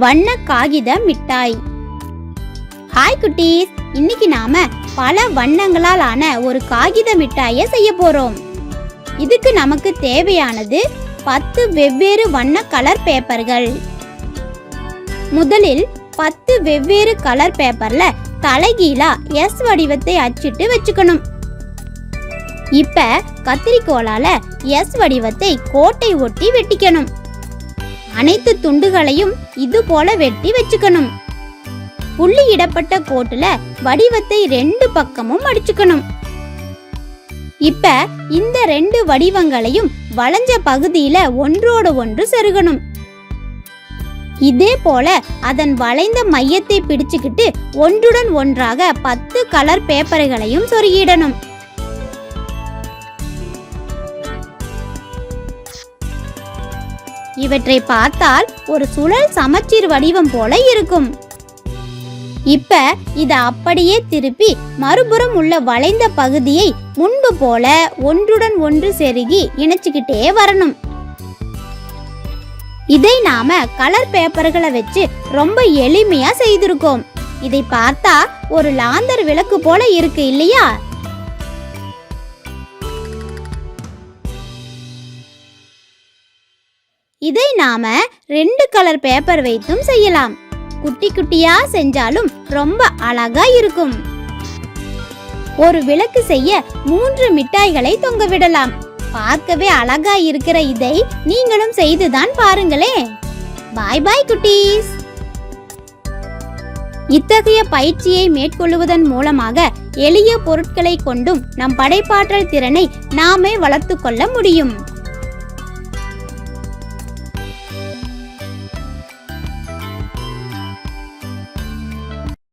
வண்ண காகித மிட்டாய். ஹாய் குட்டீஸ், இன்னைக்கு நாம பல வண்ணங்களால் ஆன ஒரு காகித மிட்டாயை செய்ய போறோம். இதுக்கு நமக்கு தேவையானது 10 வெவ்வேறு வண்ண கலர் பேப்பர்கள். முதலில் 10 வெவ்வேறு கலர் பேப்பர்ல தலைகீழா எஸ் வடிவத்தை அச்சிட்டு வச்சுக்கணும். இப்ப கத்திரிக்கோலால எஸ் வடிவத்தை கோட்டை ஒட்டி வெட்டிக்கணும். அனைத்து துண்டுகளையும் இது போல வெட்டி வச்சுக்கணும். புள்ளியிடப்பட்ட கோட்டுல வடிவத்தை 2 பக்கமும் அடிச்சுக்கணும். இப்ப இந்த 2 வடிவங்களையும் வளைஞ்ச பகுதியில ஒன்றோடு ஒன்று செருகணும். இதே போல அதன் வளைந்த மையத்தை பிடிச்சுக்கிட்டு ஒன்றுடன் ஒன்றாக 10 கலர் பேப்பர்களையும் சொருகிடணும். இவற்றை பார்த்தால் ஒரு சுழல் சமச்சீர் வடிவம் போல இருக்கும். இப்ப இத அப்படியே திருப்பி மறுபுறம் உள்ள வளைந்த பகுதியை முன்பு போல ஒன்றுடன் ஒன்று செருகி இணைச்சுக்கிட்டே வரணும். இதை நாம கலர் பேப்பர்களை வச்சு ரொம்ப எளிமையா செய்திருக்கோம். இதை பார்த்தா ஒரு லாந்தர் விளக்கு போல இருக்கு இல்லையா? இதை நாம 2 கலர் பேப்பர் வைத்தும் செய்யலாம். குட்டி குட்டியா செஞ்சாலும் ரொம்ப அழகா இருக்கும். ஒரு விளக்கு செய்ய 3 மிட்டாய்களை தொங்க விடலாம். பார்க்கவே அழகா இருக்கிற இதை நீங்களும் செய்துதான் பாருங்களே. பாய் பாய் குட்டீஸ். இத்தகைய பயிற்சியை மேற்கொள்வதன் மூலமாக எளிய பொருட்களை கொண்டும் நம் படைப்பாற்றல் திறனை நாமே வளர்த்து கொள்ள முடியும்.